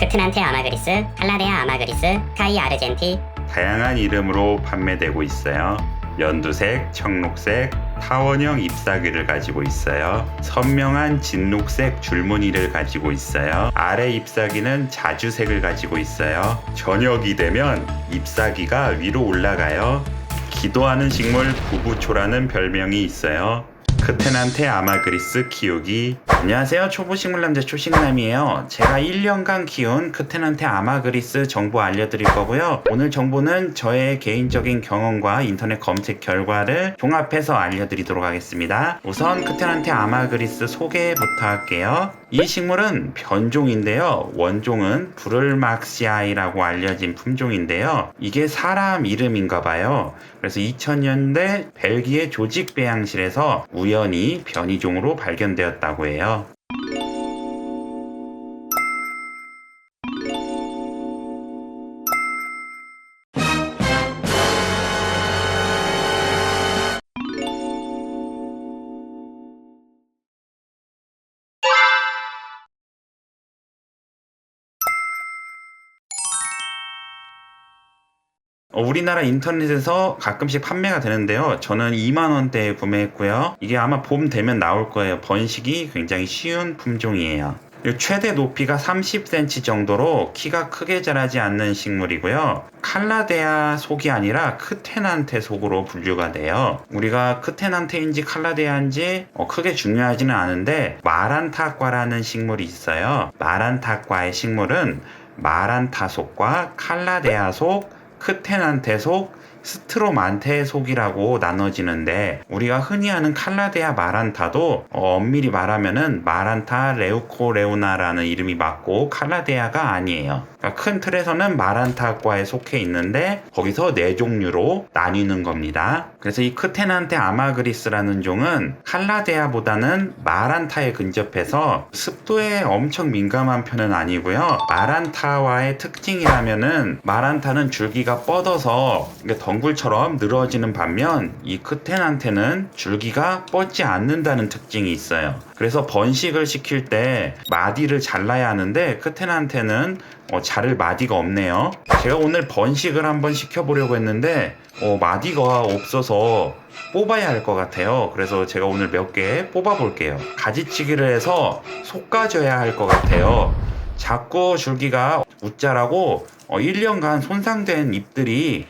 크트난테 아마그리스, 칼라데아 아마그리스, 카이 아르젠티. 다양한 이름으로 판매되고 있어요. 연두색, 청록색, 타원형 잎사귀를 가지고 있어요. 선명한 진녹색 줄무늬를 가지고 있어요. 아래 잎사귀는 자주색을 가지고 있어요. 저녁이 되면 잎사귀가 위로 올라가요. 기도하는 식물 부부초라는 별명이 있어요. 크테난테 아마그리스 키우기. 안녕하세요, 초보식물남자 초식남이에요. 제가 1년간 키운 크테난테 아마그리스 정보 알려드릴 거고요. 오늘 정보는 저의 개인적인 경험과 인터넷 검색 결과를 종합해서 알려드리도록 하겠습니다. 우선 크테난테 아마그리스 소개부터 할게요. 이 식물은 변종인데요. 원종은 브를막시아이라고 알려진 품종인데요. 이게 사람 이름인가 봐요. 그래서 2000년대 벨기에 조직배양실에서 우연히 변이종으로 발견되었다고 해요. 우리나라 인터넷에서 가끔씩 판매가 되는데요. 저는 2만원대에 구매했고요. 이게 아마 봄 되면 나올 거예요. 번식이 굉장히 쉬운 품종이에요. 최대 높이가 30cm 정도로 키가 크게 자라지 않는 식물이고요. 칼라데아 속이 아니라 크테난테 속으로 분류가 돼요. 우리가 크테난테인지 칼라데아인지 크게 중요하지는 않은데 마란타과라는 식물이 있어요. 마란타과의 식물은 마란타 속과 칼라데아 속, 크테난테 속, 스트로만테 속이라고 나눠지는데 우리가 흔히 아는 칼라데아 마란타도 엄밀히 말하면은 마란타 레우코레오나라는 이름이 맞고 칼라데아가 아니에요. 그러니까 큰 틀에서는 마란타과에 속해 있는데 거기서 4종류로 나뉘는 겁니다. 그래서 이 크테난테 아마그리스라는 종은 칼라데아보다는 마란타에 근접해서 습도에 엄청 민감한 편은 아니고요. 마란타와의 특징이라면은 마란타는 줄기가 뻗어서 덩굴처럼 늘어지는 반면 이 크테난테는 줄기가 뻗지 않는다는 특징이 있어요. 그래서 번식을 시킬 때 마디를 잘라야 하는데 크테난테는 자를 마디가 없네요. 제가 오늘 번식을 한번 시켜보려고 했는데 마디가 없어서 뽑아야 할 것 같아요. 그래서 제가 오늘 몇 개 뽑아 볼게요. 가지치기를 해서 솎아줘야 할 것 같아요. 자꾸 줄기가 웃자라고 1년간 손상된 잎들이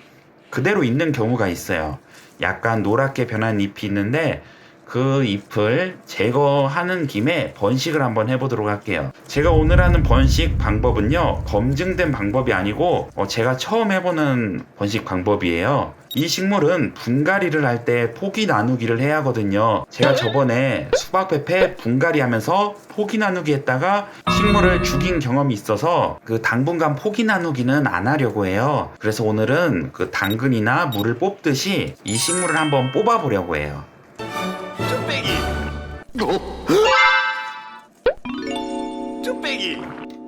그대로 있는 경우가 있어요. 약간 노랗게 변한 잎이 있는데 그 잎을 제거하는 김에 번식을 한번 해보도록 할게요. 제가 오늘 하는 번식 방법은요, 검증된 방법이 아니고 제가 처음 해보는 번식 방법이에요. 이 식물은 분갈이를 할 때 포기 나누기를 해야 하거든요. 제가 저번에 수박페페 분갈이 하면서 포기 나누기 했다가 식물을 죽인 경험이 있어서 그 당분간 포기 나누기는 안 하려고 해요. 그래서 오늘은 그 당근이나 물을 뽑듯이 이 식물을 한번 뽑아 보려고 해요. 뚝배기.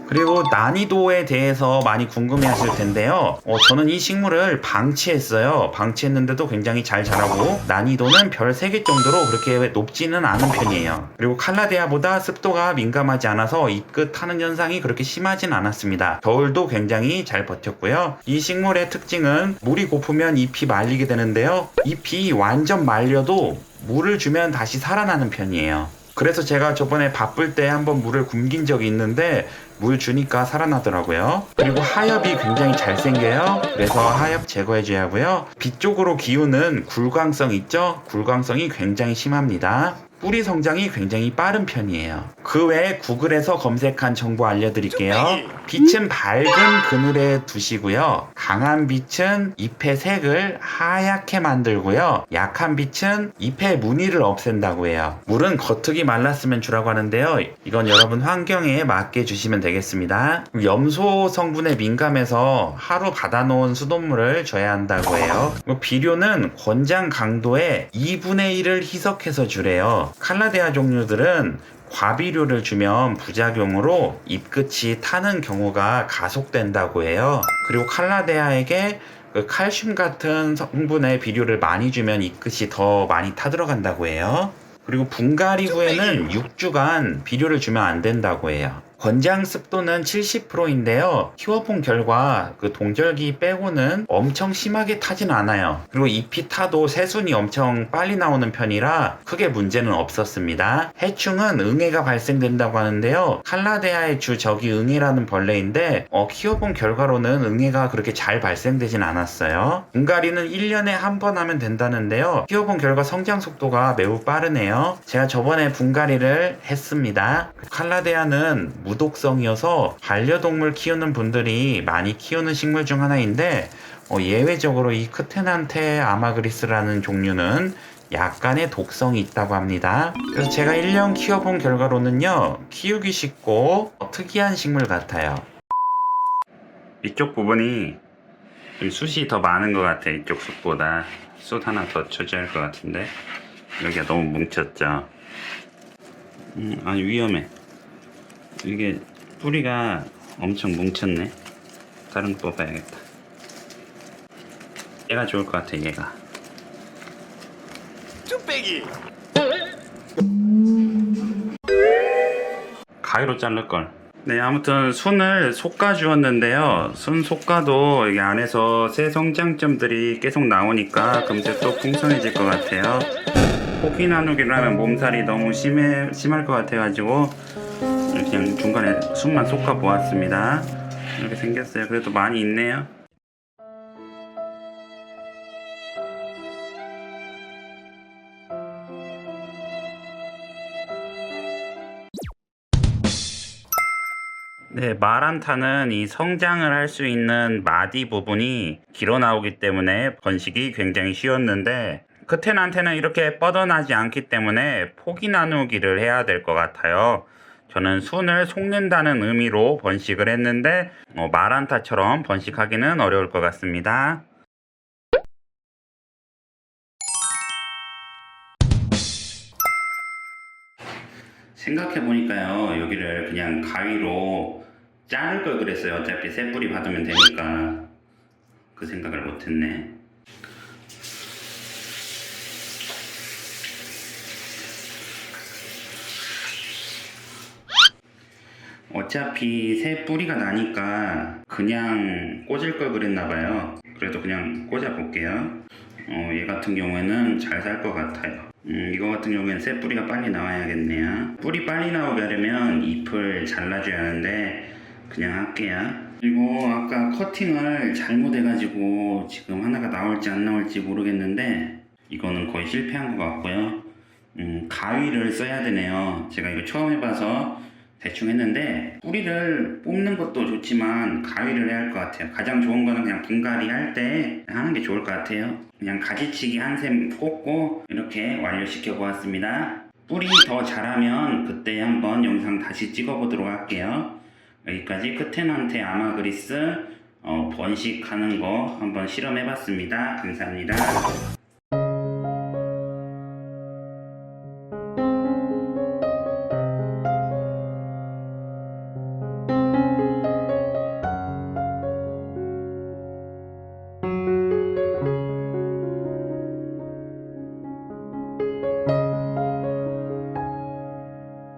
그리고 난이도에 대해서 많이 궁금해 하실 텐데요. 저는 이 식물을 방치했어요. 방치했는데도 굉장히 잘 자라고 난이도는 별 3개 정도로 그렇게 높지는 않은 편이에요. 그리고 칼라데아보다 습도가 민감하지 않아서 잎끝 타는 현상이 그렇게 심하진 않았습니다. 겨울도 굉장히 잘 버텼고요. 이 식물의 특징은 물이 고프면 잎이 말리게 되는데요. 잎이 완전 말려도 물을 주면 다시 살아나는 편이에요. 그래서 제가 저번에 바쁠 때 한번 물을 굶긴 적이 있는데 물 주니까 살아나더라고요. 그리고 하엽이 굉장히 잘 생겨요. 그래서 하엽 제거해줘야 하고요. 빛 쪽으로 기우는 굴광성 있죠? 굴광성이 굉장히 심합니다. 뿌리 성장이 굉장히 빠른 편이에요. 그 외에 구글에서 검색한 정보 알려드릴게요. 빛은 밝은 그늘에 두시고요. 강한 빛은 잎의 색을 하얗게 만들고요. 약한 빛은 잎의 무늬를 없앤다고 해요. 물은 겉흙이 말랐으면 주라고 하는데요. 이건 여러분 환경에 맞게 주시면 되겠습니다. 염소 성분에 민감해서 하루 받아놓은 수돗물을 줘야 한다고 해요. 비료는 권장 강도의 2분의 1을 희석해서 주래요. 칼라데아 종류들은 과비료를 주면 부작용으로 잎끝이 타는 경우가 가속된다고 해요. 그리고 칼라데아에게 칼슘 같은 성분의 비료를 많이 주면 잎끝이 더 많이 타들어간다고 해요. 그리고 분갈이 후에는 6주간 비료를 주면 안 된다고 해요. 권장 습도는 70%인데요. 키워본 결과 그 동절기 빼고는 엄청 심하게 타진 않아요. 그리고 잎이 타도 새순이 엄청 빨리 나오는 편이라 크게 문제는 없었습니다. 해충은 응애가 발생된다고 하는데요. 칼라데아의 주 적이 응애라는 벌레인데 키워본 결과로는 응애가 그렇게 잘 발생되진 않았어요. 분갈이는 1년에 한 번 하면 된다는데요. 키워본 결과 성장 속도가 매우 빠르네요. 제가 저번에 분갈이를 했습니다. 칼라데아는 무독성이어서 반려동물 키우는 분들이 많이 키우는 식물 중 하나인데 예외적으로 이 크테난테 아마그리스라는 종류는 약간의 독성이 있다고 합니다. 그래서 제가 1년 키워본 결과로는요, 키우기 쉽고 특이한 식물 같아요. 이쪽 부분이 숯이 더 많은 것 같아. 이쪽 숯보다 숯 하나 더 쳐줘야 할 것 같은데 여기가 너무 뭉쳤죠. 아니 위험해. 이게 뿌리가 엄청 뭉쳤네. 다른 거 뽑아야겠다. 얘가 좋을 것 같아. 얘가 쭈빼기 가위로 자를걸. 네, 아무튼 순을 솎아 주었는데요. 순 솎아도 여기 안에서 새 성장점들이 계속 나오니까 금세 또 풍성해질 것 같아요. 포기 나누기를 하면 몸살이 너무 심할 것 같아가지고 그냥 중간에 순만 솎아 보았습니다. 이렇게 생겼어요. 그래도 많이 있네요. 네, 마란타는 이 성장을 할 수 있는 마디 부분이 길어 나오기 때문에 번식이 굉장히 쉬웠는데 크테난테는 이렇게 뻗어나지 않기 때문에 포기 나누기를 해야 될 것 같아요. 저는 순을 속는다는 의미로 번식을 했는데 마란타처럼 번식하기는 어려울 것 같습니다. 생각해보니까요, 여기를 그냥 가위로 자를 걸 그랬어요. 어차피 새 뿌리 받으면 되니까. 그 생각을 못했네. 어차피 새 뿌리가 나니까 그냥 꽂을 걸 그랬나봐요. 그래도 그냥 꽂아 볼게요. 얘 같은 경우에는 잘 살 것 같아요. 이거 같은 경우에는 새 뿌리가 빨리 나와야겠네요. 뿌리 빨리 나오게 하려면 잎을 잘라줘야 하는데 그냥 할게요. 그리고 아까 커팅을 잘못해가지고 지금 하나가 나올지 안 나올지 모르겠는데 이거는 거의 실패한 것 같고요. 가위를 써야 되네요. 제가 이거 처음 해봐서 대충 했는데 뿌리를 뽑는 것도 좋지만 가위를 해야 할 것 같아요. 가장 좋은 거는 그냥 분갈이 할 때 하는 게 좋을 것 같아요. 그냥 가지치기 한 셈 꽂고 이렇게 완료시켜 보았습니다. 뿌리 더 자라면 그때 한번 영상 다시 찍어 보도록 할게요. 여기까지 크테난테 아마그리스 번식하는 거 한번 실험해 봤습니다. 감사합니다.